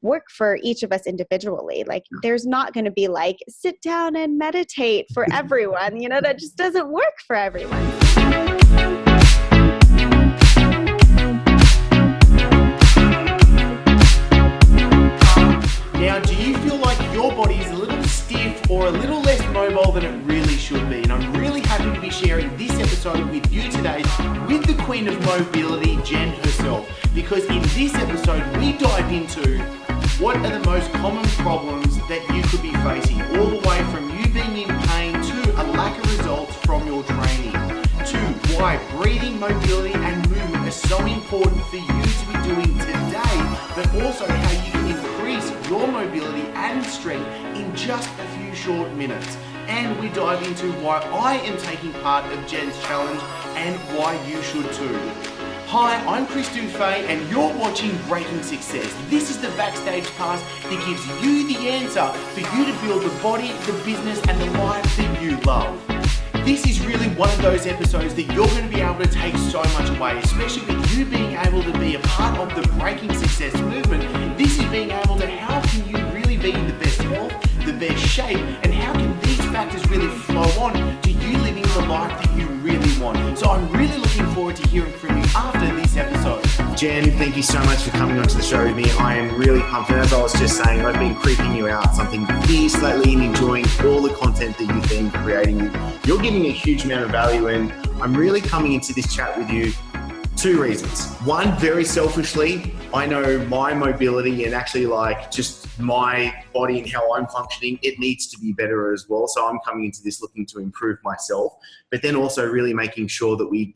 work for each of us individually. Like there's not going to be like, sit down and meditate for everyone. That just doesn't work for everyone. Now, do you feel like your body is a little stiff or a little less mobile than it really should be? And I'm really happy to be sharing this episode with you today with the Queen of Mobility, Jen herself. Because in this episode, we dive into what are the most common problems that you could be facing, all the way from you being in pain to a lack of results from your training, to why breathing, mobility and movement are so important for you to be doing today, but also how you can increase your mobility and strength in just a few short minutes. And we dive into why I am taking part of Jen's challenge and why you should too. Hi, I'm Chris Dufay and you're watching Breaking Success. This is the backstage pass that gives you the answer for you to build the body, the business and the life that you love. This is really one of those episodes that you're going to be able to take so much away, especially with you being able to be a part of the Breaking Success movement. This is being able to, how can you really be in the best health, the best shape, and how can these factors really flow on to you living the life that you really want. So I'm really looking forward to hearing from you after this episode. Jen, thank you so much for coming onto the show with me. I am really pumped. And as I was just saying, I've been creeping you out something fierce lately and enjoying all the content that you've been creating. You're giving a huge amount of value, and I'm really coming into this chat with you two reasons. One, very selfishly, I know my mobility and actually like just my body and how I'm functioning, it needs to be better as well. So I'm coming into this looking to improve myself, but then also really making sure that we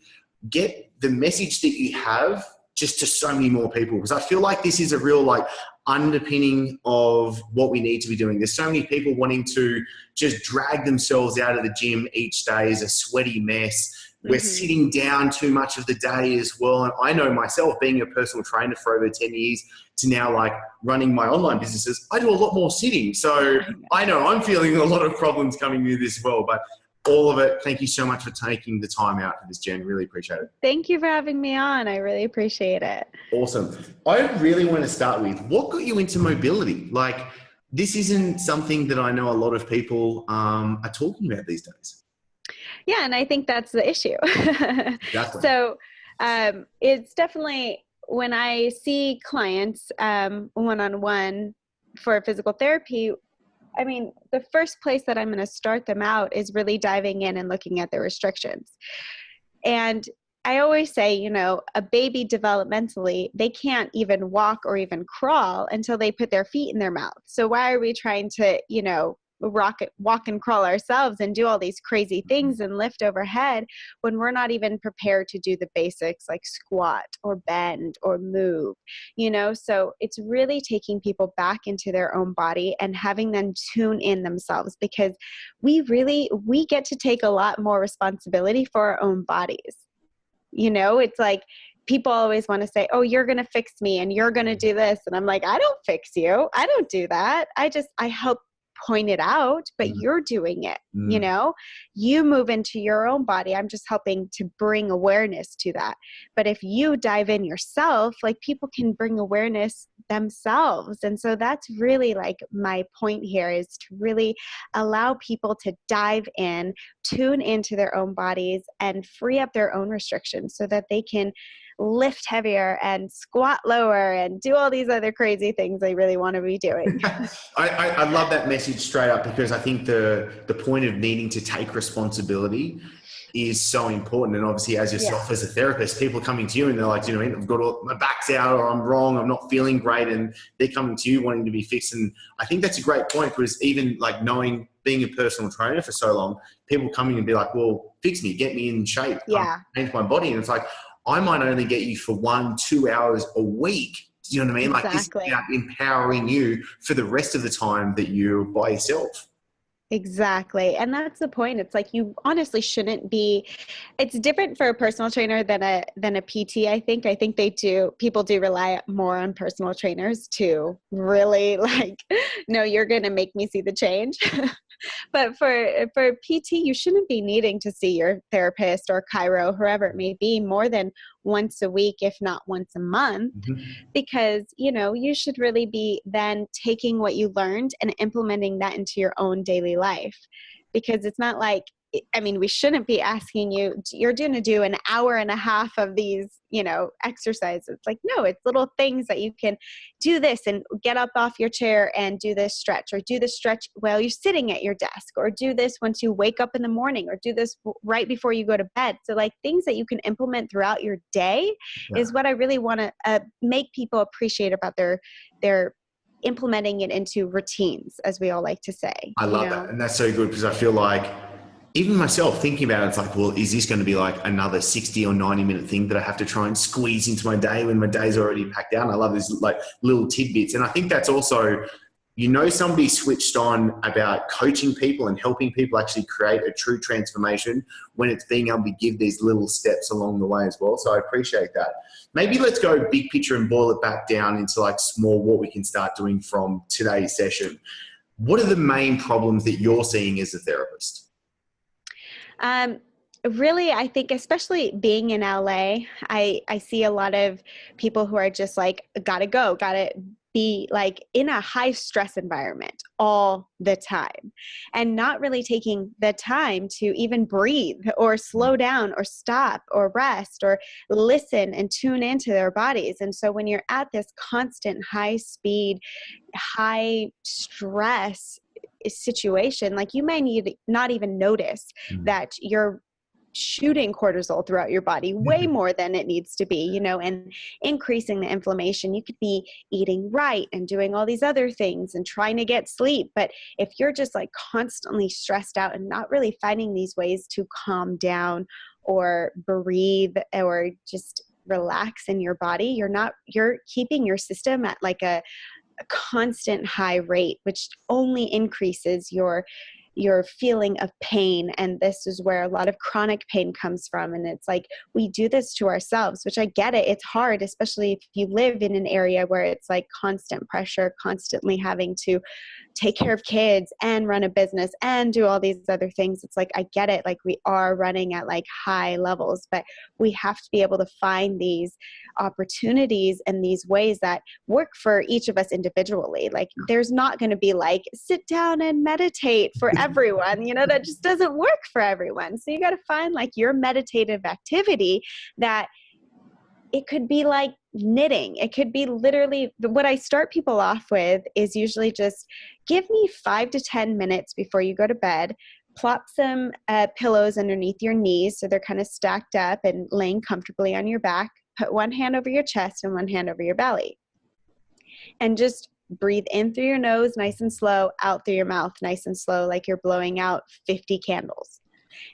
get the message that you have just to so many more people, because I feel like this is a real like underpinning of what we need to be doing. There's so many people wanting to just drag themselves out of the gym each day as a sweaty mess. We're sitting down too much of the day as well. And I know myself, being a personal trainer for over 10 years to now like running my online businesses, I do a lot more sitting. So I know I'm feeling a lot of problems coming with this as well, but all of it. Thank you so much for taking the time out for this, Jen. Really appreciate it. Thank you for having me on. I really appreciate it. Awesome. I really want to start with, what got you into mobility? Like, this isn't something that I know a lot of people are talking about these days. Yeah, and I think that's the issue. Exactly. So it's definitely, when I see clients one-on-one for physical therapy, I mean, the first place that I'm going to start them out is really diving in and looking at their restrictions. And I always say, a baby developmentally, they can't even walk or even crawl until they put their feet in their mouth. So why are we trying to, walk and crawl ourselves and do all these crazy things and lift overhead when we're not even prepared to do the basics like squat or bend or move, So it's really taking people back into their own body and having them tune in themselves, because we get to take a lot more responsibility for our own bodies. It's like, people always want to say, oh, you're going to fix me and you're going to do this. And I'm like, I don't fix you. I don't do that. I help point it out, but you're doing it. You move into your own body. I'm just helping to bring awareness to that. But if you dive in yourself, like, people can bring awareness themselves. And so that's really like my point here, is to really allow people to dive in, tune into their own bodies and free up their own restrictions so that they can lift heavier and squat lower and do all these other crazy things they really want to be doing. I love that message straight up, because I think the point of needing to take responsibility is so important. And obviously, as yourself, as a therapist, people are coming to you and they're like, I've got my back's out, or I'm wrong, I'm not feeling great. And they're coming to you wanting to be fixed. And I think that's a great point, because even like being a personal trainer for so long, people coming and be like, well, fix me, get me in shape, change my body. And it's like, I might only get you for 1-2 hours a week. Do you know what I mean? Exactly. Like, this is about empowering you for the rest of the time that you're by yourself. Exactly. And that's the point. It's like, you honestly shouldn't be, it's different for a personal trainer than a PT. I think people do rely more on personal trainers to really like, no, you're going to make me see the change. But for PT, you shouldn't be needing to see your therapist or chiro, whoever it may be, more than once a week, if not once a month, because, you know, you should really be then taking what you learned and implementing that into your own daily life. Because it's not like, I mean, we shouldn't be asking you, you're going to do an hour and a half of these, you know, exercises. Like, no, it's little things that you can do this and get up off your chair and do this stretch, or do this stretch while you're sitting at your desk, or do this once you wake up in the morning, or do this right before you go to bed. So like things that you can implement throughout your day is what I really want to make people appreciate about their implementing it into routines, as we all like to say. I love that. And that's so good, because I feel like even myself thinking about it, it's like, well, is this going to be like another 60 or 90-minute thing that I have to try and squeeze into my day when my day's already packed out? And I love these like little tidbits. And I think that's also, you know, somebody switched on about coaching people and helping people actually create a true transformation when it's being able to give these little steps along the way as well. So I appreciate that. Maybe let's go big picture and boil it back down into like small, what we can start doing from today's session. What are the main problems that you're seeing as a therapist? Really, I think especially being in LA, I see a lot of people who are just like, gotta be like in a high stress environment all the time, and not really taking the time to even breathe or slow down or stop or rest or listen and tune into their bodies. And so when you're at this constant high speed, high stress situation, like you may need not even notice that you're shooting cortisol throughout your body way more than it needs to be, you know, and increasing the inflammation. You could be eating right and doing all these other things and trying to get sleep. But if you're just like constantly stressed out and not really finding these ways to calm down or breathe or just relax in your body, you're keeping your system at like a constant high rate, which only increases your feeling of pain. And this is where a lot of chronic pain comes from. And it's like, we do this to ourselves, which I get it. It's hard, especially if you live in an area where it's like constant pressure, constantly having to take care of kids and run a business and do all these other things. It's like, I get it. Like we are running at like high levels, but we have to be able to find these opportunities and these ways that work for each of us individually. Like there's not going to be like, sit down and meditate for everyone, you know, that just doesn't work for everyone. So you got to find like your meditative activity that it could be like knitting. It could be literally what I start people off with is usually just give me 5 to 10 minutes before you go to bed. Plop some pillows underneath your knees so they're kind of stacked up and laying comfortably on your back. Put one hand over your chest and one hand over your belly. And just breathe in through your nose nice and slow, out through your mouth nice and slow, like you're blowing out 50 candles.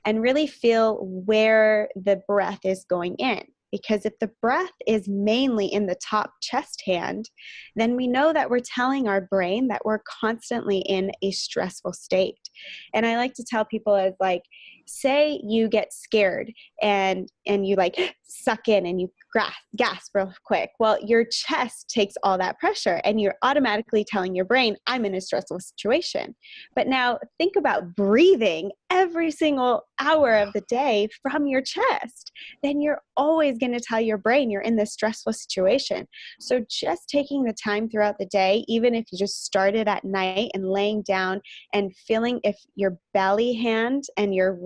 And really feel where the breath is going in. Because if the breath is mainly in the top chest hand, then we know that we're telling our brain that we're constantly in a stressful state. And I like to tell people is like, say you get scared and you like suck in and you gasp real quick. Well, your chest takes all that pressure and you're automatically telling your brain, I'm in a stressful situation. But now think about breathing every single hour of the day from your chest. Then you're always going to tell your brain you're in this stressful situation. So just taking the time throughout the day, even if you just started at night and laying down and feeling if your belly hand and your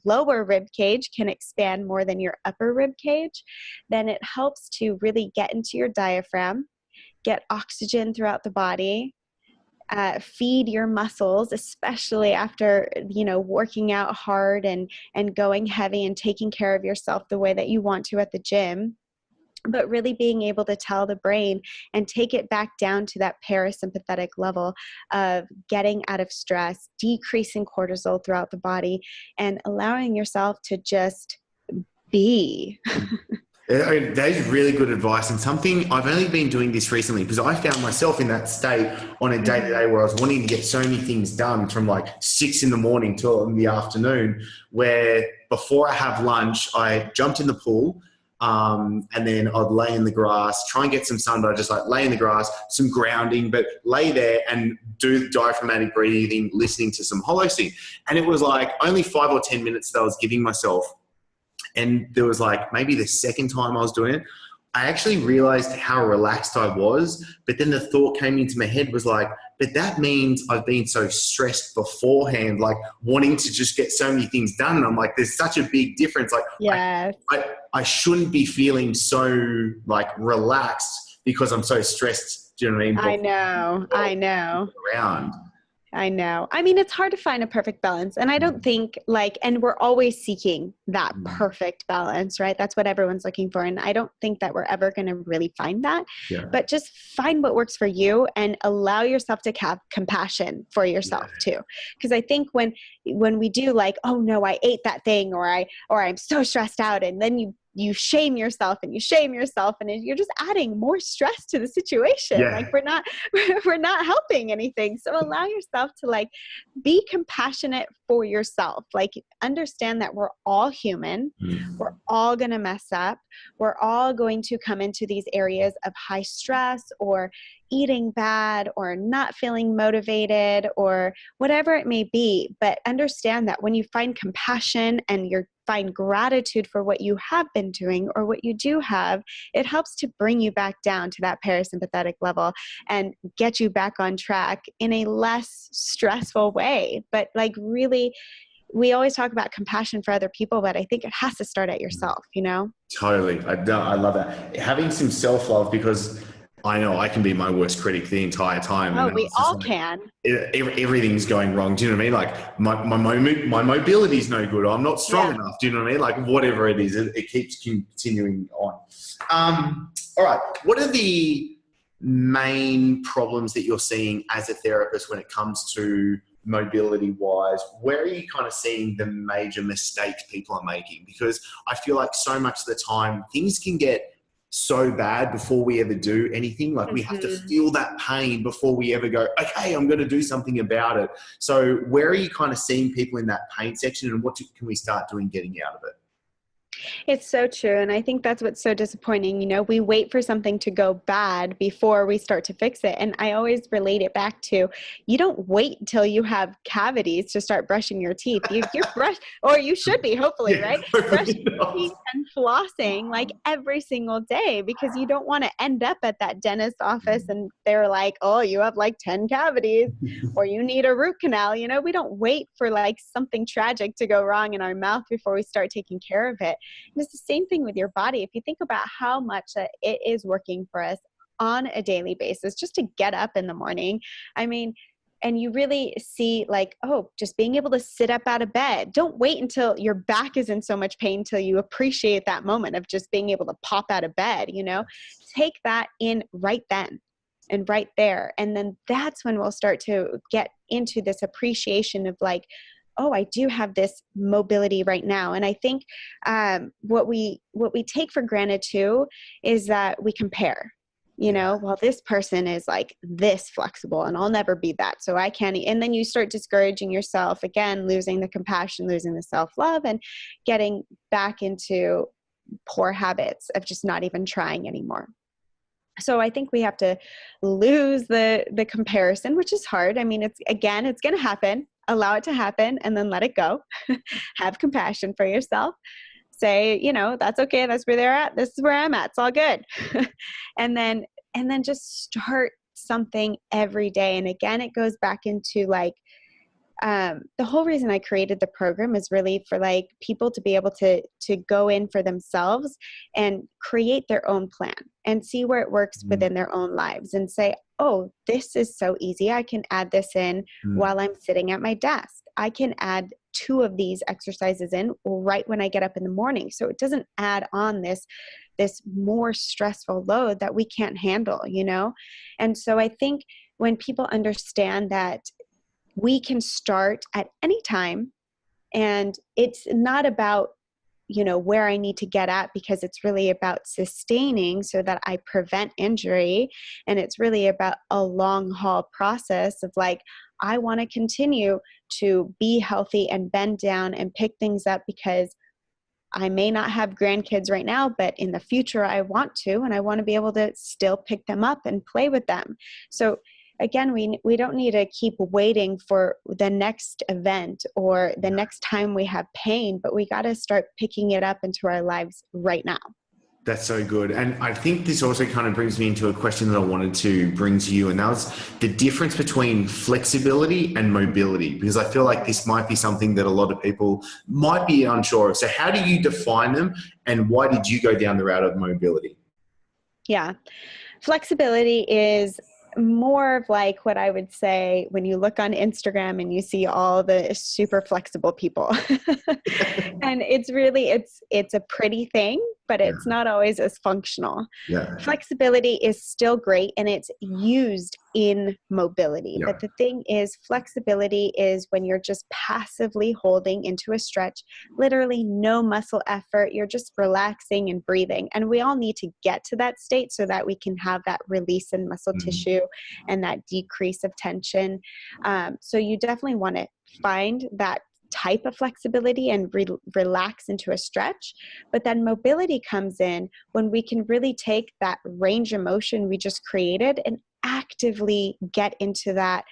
lower rib cage can expand more than your upper rib cage, then it helps to really get into your diaphragm, get oxygen throughout the body, feed your muscles, especially after, you know, working out hard and going heavy and taking care of yourself the way that you want to at the gym. But really being able to tell the brain and take it back down to that parasympathetic level of getting out of stress, decreasing cortisol throughout the body, and allowing yourself to just be. That is really good advice, and something I've only been doing this recently because I found myself in that state on a day-to-day where I was wanting to get so many things done from like 6 a.m. till in the afternoon, where before I have lunch, I jumped in the pool, And then I'd lay in the grass, try and get some sun, but I just like lay in the grass, some grounding, but lay there and do diaphragmatic breathing, listening to some hollow sing. And it was like only 5 or 10 minutes that I was giving myself. And there was like maybe the second time I was doing it, I actually realized how relaxed I was. But then the thought came into my head was like, but that means I've been so stressed beforehand, like wanting to just get so many things done. And I'm like, there's such a big difference. Like, yes. I shouldn't be feeling so like relaxed because I'm so stressed. Do you know what I mean? I know. I know. I mean, it's hard to find a perfect balance. And I don't think and we're always seeking that perfect balance, right? That's what everyone's looking for. And I don't think that we're ever going to really find that, but just find what works for you and allow yourself to have compassion for yourself too. Because I think when we do like, oh no, I ate that thing, or I'm so stressed out, and then you shame yourself and you're just adding more stress to the situation. Like we're not helping anything. So allow yourself to like be compassionate for yourself. Like understand that we're all human. We're all going to mess up. We're all going to come into these areas of high stress or eating bad or not feeling motivated or whatever it may be. But understand that when you find compassion and you find gratitude for what you have been doing or what you do have, it helps to bring you back down to that parasympathetic level and get you back on track in a less stressful way. But like really, we always talk about compassion for other people, but I think it has to start at yourself, you know? Totally. I love that. Having some self-love, because I know I can be my worst critic the entire time. Oh, we all can. Everything's going wrong. Do you know what I mean? Like my mobility is no good. I'm not strong enough. Do you know what I mean? Like whatever it is, it keeps continuing on. All right. What are the main problems that you're seeing as a therapist when it comes to mobility wise? Where are you kind of seeing the major mistakes people are making? Because I feel like so much of the time things can get so bad before we ever do anything. Like we have to feel that pain before we ever go, okay, I'm going to do something about it. So where are you kind of seeing people in that pain section, and what can we start doing getting out of it? It's so true. And I think that's what's so disappointing. You know, we wait for something to go bad before we start to fix it. And I always relate it back to, you don't wait until you have cavities to start brushing your teeth. You're brush, or you should be, hopefully, right? Brushing your teeth and flossing like every single day, because you don't want to end up at that dentist's office and they're like, oh, you have like 10 cavities or you need a root canal. You know, we don't wait for like something tragic to go wrong in our mouth before we start taking care of it. And it's the same thing with your body. If you think about how much it is working for us on a daily basis, just to get up in the morning, I mean, and you really see like, oh, just being able to sit up out of bed. Don't wait until your back is in so much pain till you appreciate that moment of just being able to pop out of bed, you know, take that in right then and right there. And then that's when we'll start to get into this appreciation of like, oh, I do have this mobility right now. And I think what we take for granted too is that we compare, you know, well, this person is like this flexible and I'll never be that. So I can't. And then you start discouraging yourself again, losing the compassion, losing the self-love, and getting back into poor habits of just not even trying anymore. So I think we have to lose the comparison, which is hard. I mean, it's going to happen. Allow it to happen and then let it go. Have compassion for yourself. Say, you know, that's okay. That's where they're at. This is where I'm at. It's all good. and then just start something every day. And again, it goes back into like, the whole reason I created the program is really for like people to be able to go in for themselves and create their own plan and see where it works within their own lives and say, oh, this is so easy. I can add this in while I'm sitting at my desk. I can add 2 of these exercises in right when I get up in the morning. So it doesn't add on this more stressful load that we can't handle, you know? And so I think when people understand that we can start at any time, and it's not about, you know, where I need to get at, because it's really about sustaining so that I prevent injury. And it's really about a long haul process of like, I want to continue to be healthy and bend down and pick things up because I may not have grandkids right now, but in the future I want to, and I want to be able to still pick them up and play with them. So again, we don't need to keep waiting for the next event or the next time we have pain, but we got to start picking it up into our lives right now. That's so good. And I think this also kind of brings me into a question that I wanted to bring to you. And that was the difference between flexibility and mobility, because I feel like this might be something that a lot of people might be unsure of. So how do you define them, and why did you go down the route of mobility? Yeah. Flexibility is more of like what I would say when you look on Instagram and you see all the super flexible people. And it's really, it's a pretty thing, but it's not always as functional. Yeah. Flexibility is still great and it's used in mobility. Yeah. But the thing is, flexibility is when you're just passively holding into a stretch, literally no muscle effort. You're just relaxing and breathing. And we all need to get to that state so that we can have that release in muscle tissue and that decrease of tension. So you definitely want to find that type of flexibility and relax into a stretch. But then mobility comes in when we can really take that range of motion we just created and actively get into that,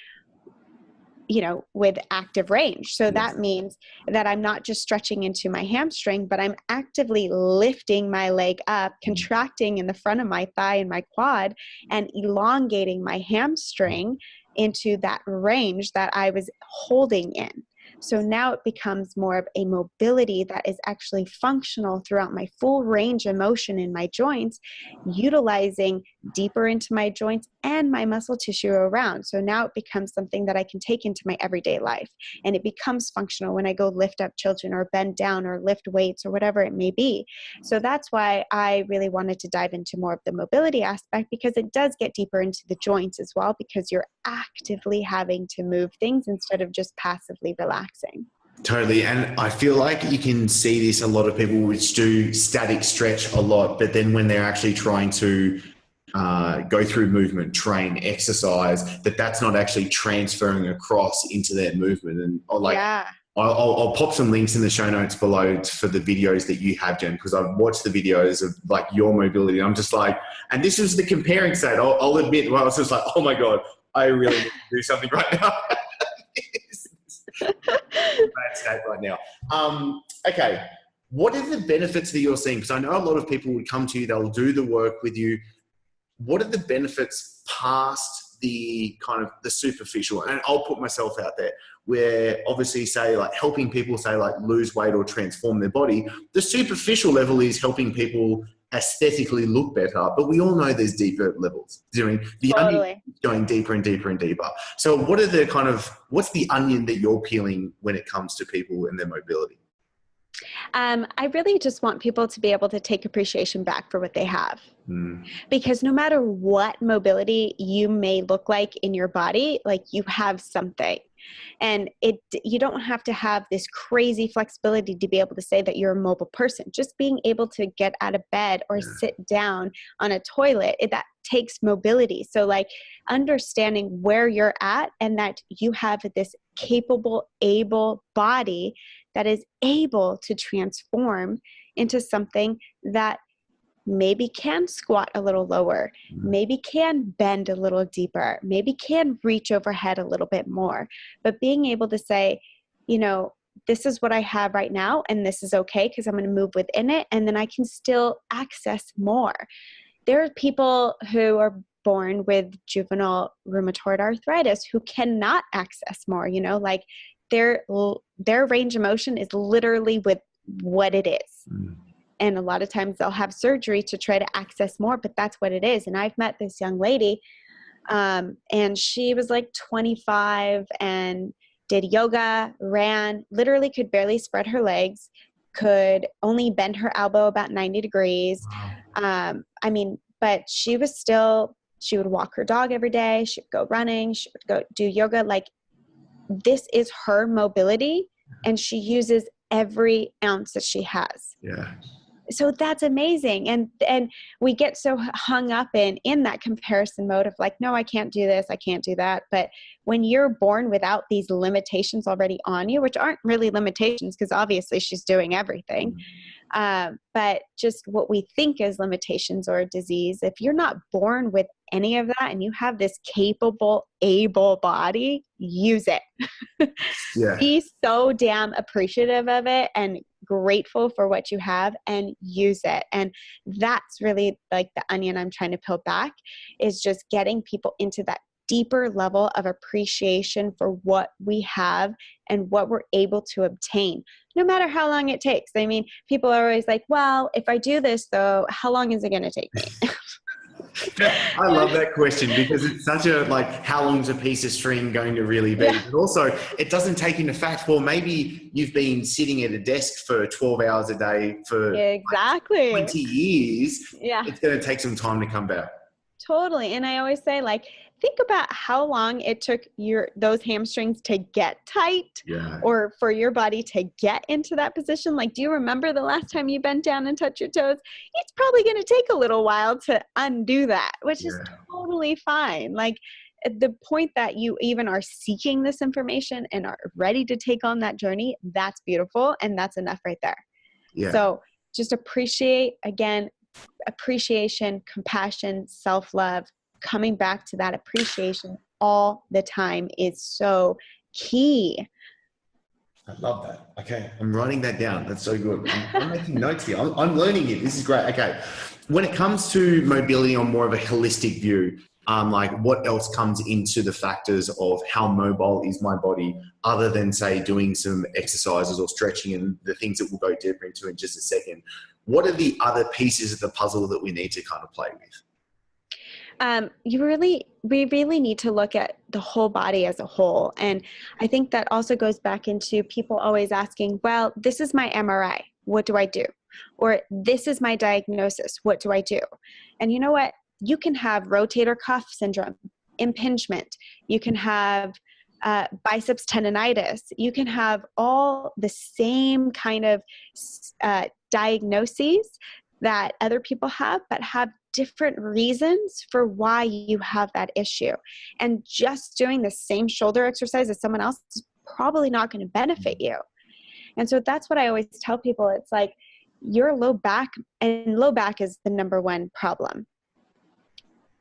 with active range. So that means that I'm not just stretching into my hamstring, but I'm actively lifting my leg up, contracting in the front of my thigh and my quad, and elongating my hamstring into that range that I was holding in. So now it becomes more of a mobility that is actually functional throughout my full range of motion in my joints, utilizing deeper into my joints and my muscle tissue around. So now it becomes something that I can take into my everyday life. And it becomes functional when I go lift up children or bend down or lift weights or whatever it may be. So that's why I really wanted to dive into more of the mobility aspect, because it does get deeper into the joints as well, because you're actively having to move things instead of just passively relaxing. Totally. And I feel like you can see this, a lot of people which do static stretch a lot, but then when they're actually trying to go through movement, train, exercise, that's not actually transferring across into their movement. And I'll pop some links in the show notes below for the videos that you have, Jen, because I've watched the videos of like your mobility. I'm just like, and this was the comparing state. I'll admit, I was just like, oh my God, I really need to do something right now. Bad state right now. Okay. What are the benefits that you're seeing? Because I know a lot of people would come to you, they'll do the work with you. What are the benefits past the kind of the superficial? And I'll put myself out there, where obviously say like helping people say like lose weight or transform their body. The superficial level is helping people aesthetically look better, but we all know there's deeper levels. Doing the onion going deeper and deeper and deeper. So what are the what's the onion that you're peeling when it comes to people and their mobility? I really just want people to be able to take appreciation back for what they have. Because no matter what mobility you may look like in your body, like you have something. And you don't have to have this crazy flexibility to be able to say that you're a mobile person. Just being able to get out of bed or sit down on a toilet, that takes mobility. So like understanding where you're at and that you have this capable, able body that is able to transform into something that maybe can squat a little lower, maybe can bend a little deeper, maybe can reach overhead a little bit more. But being able to say, this is what I have right now, and this is okay because I'm going to move within it, and then I can still access more. There are people who are born with juvenile rheumatoid arthritis who cannot access more, like their range of motion is literally with what it is. And a lot of times they'll have surgery to try to access more, but that's what it is. And I've met this young lady, and she was like 25 and did yoga, ran, literally could barely spread her legs, could only bend her elbow about 90 degrees. But she would walk her dog every day. She would go running. She would go do yoga. Like, this is her mobility, and she uses every ounce that she has. Yeah. So that's amazing. And we get so hung up in that comparison mode of like, no, I can't do this, I can't do that. But when you're born without these limitations already on you, which aren't really limitations because obviously she's doing everything, But just what we think is limitations or disease, if you're not born with any of that and you have this capable, able body, use it. Yeah. Be so damn appreciative of it and grateful for what you have and use it. And that's really like the onion I'm trying to peel back, is just getting people into that deeper level of appreciation for what we have and what we're able to obtain, no matter how long it takes. I mean, people are always like, well, if I do this though, how long is it going to take me? I love that question, because it's such a, like, how long's a piece of string going to really be? Yeah. But also, it doesn't take into fact, well, maybe you've been sitting at a desk for 12 hours a day for Exactly. like 20 years. Yeah. It's going to take some time to come back. Totally. And I always say, like, think about how long it took those hamstrings to get tight, or for your body to get into that position. Like, do you remember the last time you bent down and touched your toes? It's probably going to take a little while to undo that, which is totally fine. Like, at the point that you even are seeking this information and are ready to take on that journey, that's beautiful. And that's enough right there. Yeah. So just appreciate, again, appreciation, compassion, self-love, coming back to that appreciation all the time is so key. I love that. Okay. I'm writing that down. That's so good. I'm making notes here. I'm learning it. This is great. Okay. When it comes to mobility on more of a holistic view, like, what else comes into the factors of how mobile is my body, other than, say, doing some exercises or stretching and the things that we'll go deeper into in just a second? What are the other pieces of the puzzle that we need to kind of play with? We really need to look at the whole body as a whole. And I think that also goes back into people always asking, well, this is my MRI. What do I do? Or this is my diagnosis. What do I do? And you know what? You can have rotator cuff syndrome, impingement. You can have biceps tendonitis. You can have all the same kind of diagnoses that other people have, but have different reasons for why you have that issue. And just doing the same shoulder exercise as someone else is probably not going to benefit you. And so that's what I always tell people. It's like, your low back, and low back is the number one problem.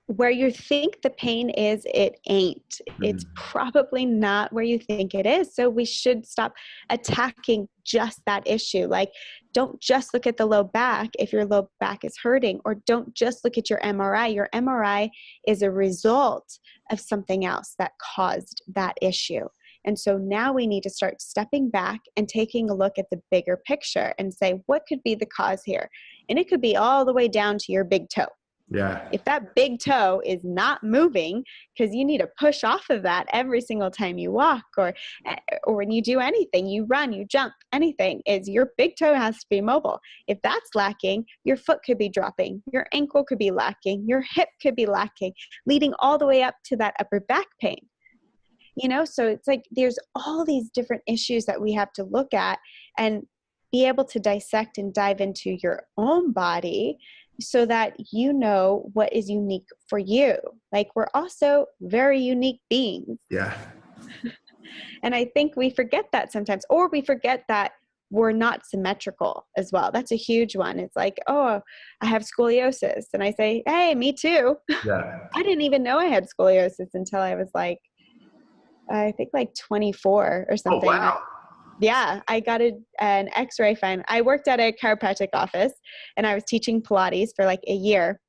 Where you think the pain is, it ain't. It's probably not where you think it is. So we should stop attacking just that issue. Like, don't just look at the low back if your low back is hurting, or don't just look at your MRI. Your MRI is a result of something else that caused that issue. And so now we need to start stepping back and taking a look at the bigger picture and say, what could be the cause here? And it could be all the way down to your big toe. Yeah. If that big toe is not moving, because you need to push off of that every single time you walk, or when you do anything, you run, you jump, anything, is your big toe has to be mobile. If that's lacking, your foot could be dropping, your ankle could be lacking, your hip could be lacking, leading all the way up to that upper back pain. You know, so it's like there's all these different issues that we have to look at and be able to dissect and dive into your own body, so that you know what is unique for you. Like, we're also very unique beings. Yeah. And I think we forget that sometimes, or we forget that we're not symmetrical as well. That's a huge one. It's like, oh, I have scoliosis. And I say, hey, me too. Yeah. I didn't even know I had scoliosis until I was like, I think like 24 or something. Oh, wow. Yeah, I got an x-ray fine. I worked at a chiropractic office and I was teaching Pilates for like a year.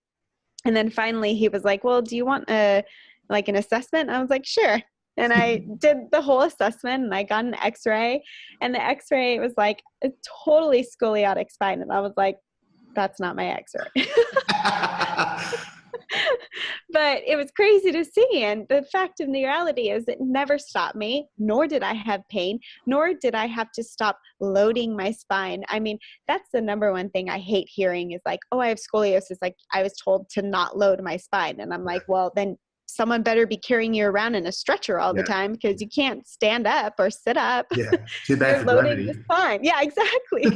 And then finally he was like, well, do you want an assessment? I was like, sure. And I did the whole assessment and I got an x-ray, and the x-ray was like a totally scoliotic spine. And I was like, that's not my x-ray. But it was crazy to see. And the fact of the reality is it never stopped me, nor did I have pain, nor did I have to stop loading my spine. I mean, that's the number one thing I hate hearing is like, oh, I have scoliosis. Like, I was told to not load my spine. And I'm like, well, then someone better be carrying you around in a stretcher all the time, because you can't stand up or sit up. Yeah, too bad for loading gravity. the spine. Yeah, exactly.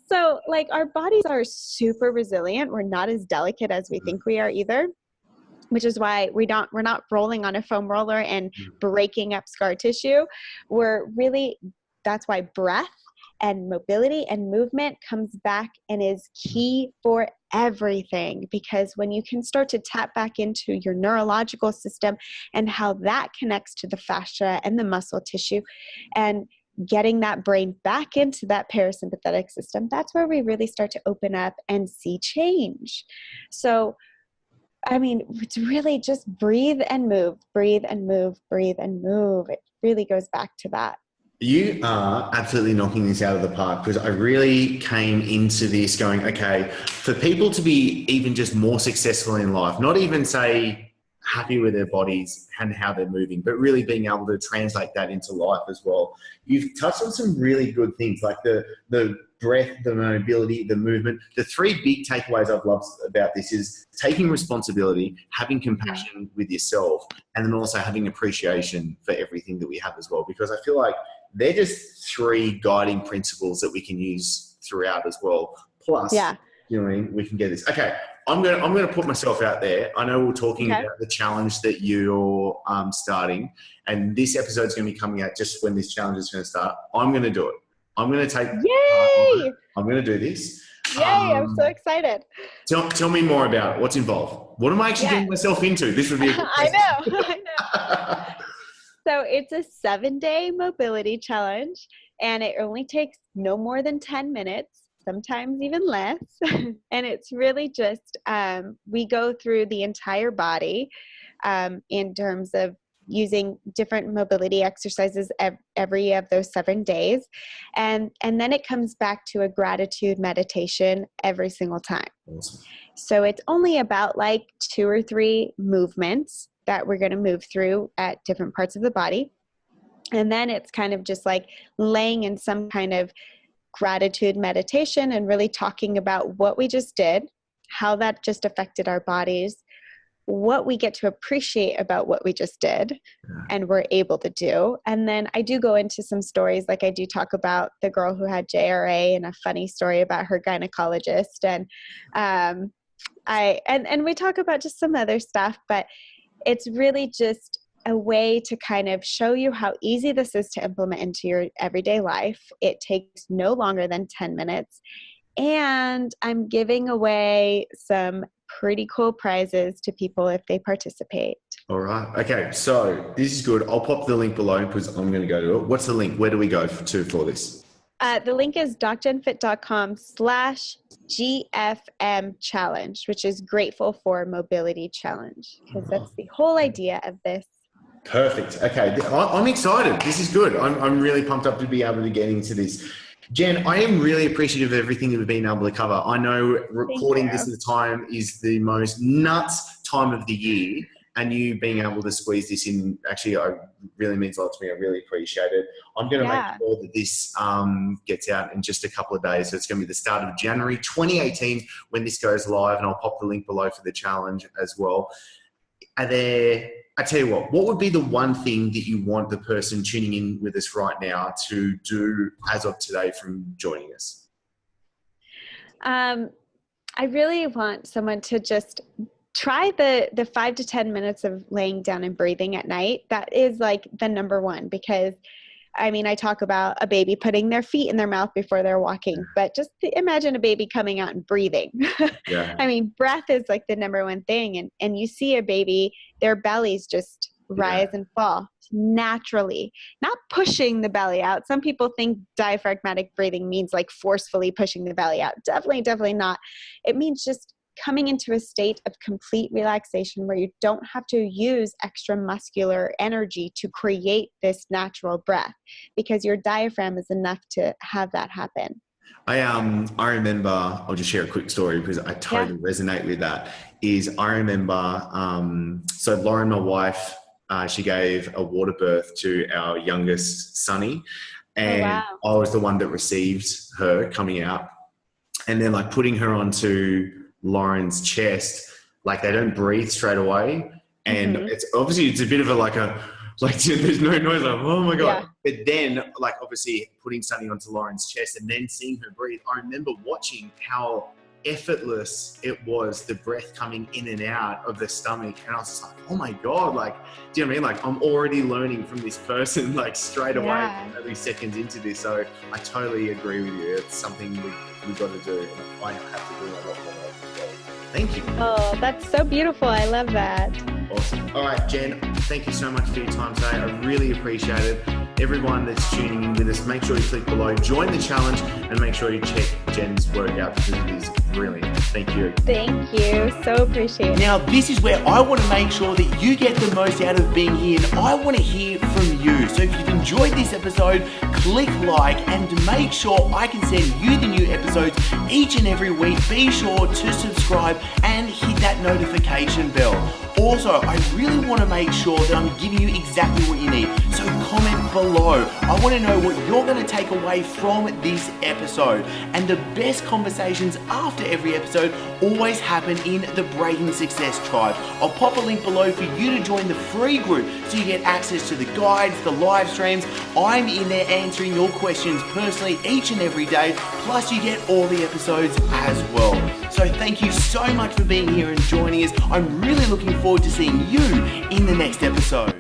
So like, our bodies are super resilient. We're not as delicate as we think we are either, which is why we're not rolling on a foam roller and breaking up scar tissue. That's why breath And mobility and movement comes back and is key for everything, because when you can start to tap back into your neurological system and how that connects to the fascia and the muscle tissue, and getting that brain back into that parasympathetic system, that's where we really start to open up and see change. So, I mean, it's really just breathe and move, breathe and move, breathe and move. It really goes back to that. You are absolutely knocking this out of the park, because I really came into this going, okay, for people to be even just more successful in life, not even say happy with their bodies and how they're moving, but really being able to translate that into life as well. You've touched on some really good things, like the breath, the mobility, the movement. The three big takeaways I've loved about this is taking responsibility, having compassion with yourself, and then also having appreciation for everything that we have as well, because I feel like they're just three guiding principles that we can use throughout as well. Plus, you know what I mean, we can get this. Okay, I'm gonna put myself out there. I know we're talking about the challenge that you're starting, and this episode's going to be coming out just when this challenge is going to start. I'm going to do it. I'm going to take. Yay! I'm going to do this. Yay! I'm so excited. Tell me more about it. What's involved. What am I actually getting myself into? This would be a good question. I know. So it's a 7-day mobility challenge, and it only takes no more than 10 minutes, sometimes even less. And it's really just, we go through the entire body in terms of using different mobility exercises every of those 7 days. And then it comes back to a gratitude meditation every single time. Awesome. So it's only about like 2 or 3 movements that we're going to move through at different parts of the body. And then it's kind of just like laying in some kind of gratitude meditation and really talking about what we just did, how that just affected our bodies, what we get to appreciate about what we just did and we're able to do. And then I do go into some stories, like I do talk about the girl who had JRA and a funny story about her gynecologist. And and we talk about just some other stuff, but it's really just a way to kind of show you how easy this is to implement into your everyday life. It takes no longer than 10 minutes. And I'm giving away some pretty cool prizes to people if they participate. All right. Okay. So this is good. I'll pop the link below because I'm going to go to it. What's the link? Where do we go to for this? The link is docgenfit.com/GFM challenge, which is grateful for mobility challenge, because that's the whole idea of this. Perfect. Okay. I'm excited. This is good. I'm really pumped up to be able to get into this. Jen, I am really appreciative of everything that we've been able to cover. I know recording this at the time is the most nuts time of the year, and you being able to squeeze this in actually really means a lot to me. I really appreciate it. I'm going to make sure that this gets out in just a couple of days. So it's going to be the start of January 2018 when this goes live, and I'll pop the link below for the challenge as well. I tell you what would be the one thing that you want the person tuning in with us right now to do as of today from joining us? I really want someone to just try the 5 to 10 minutes of laying down and breathing at night. That is like the number one, because I mean, I talk about a baby putting their feet in their mouth before they're walking, but just imagine a baby coming out and breathing. I mean, breath is like the number one thing. And you see a baby, their bellies just rise and fall naturally, not pushing the belly out. Some people think diaphragmatic breathing means like forcefully pushing the belly out. Definitely not. It means just coming into a state of complete relaxation where you don't have to use extra muscular energy to create this natural breath, because your diaphragm is enough to have that happen. I remember, I'll just share a quick story because I totally resonate with that. I remember, so Lauren, my wife, she gave a water birth to our youngest Sonny, and I was the one that received her coming out, and then like putting her onto Lauren's chest, like they don't breathe straight away, and it's obviously it's a bit of a like there's no noise, like oh my god, but then like obviously putting something onto Lauren's chest and then seeing her breathe, I remember watching how effortless it was, the breath coming in and out of the stomach. And I was just like, oh my God, like, do you know what I mean? Like, I'm already learning from this person, like straight away, every seconds into this. So I totally agree with you. It's something we've got to do. And I have to do a lot more of it. Thank you. Oh, that's so beautiful. I love that. Awesome. All right, Jen, thank you so much for your time today. I really appreciate it. Everyone that's tuning in with us, make sure you click below, join the challenge, and make sure you check Jen's work out because it is brilliant. Thank you. Thank you. So appreciate it. Now, this is where I want to make sure that you get the most out of being here, and I want to hear from you. So if you've enjoyed this episode, click like, and to make sure I can send you the new episodes each and every week, be sure to subscribe and hit that notification bell. Also, I really want to make sure that I'm giving you exactly what you need. So comment below. I want to know what you're going to take away from this episode. And the best conversations after every episode always happen in the Breaking Success Tribe. I'll pop a link below for you to join the free group so you get access to the guides, the live streams. I'm in there answering your questions personally each and every day. Plus you get all the episodes as well. So thank you so much for being here and joining us. I'm really looking forward to seeing you in the next episode.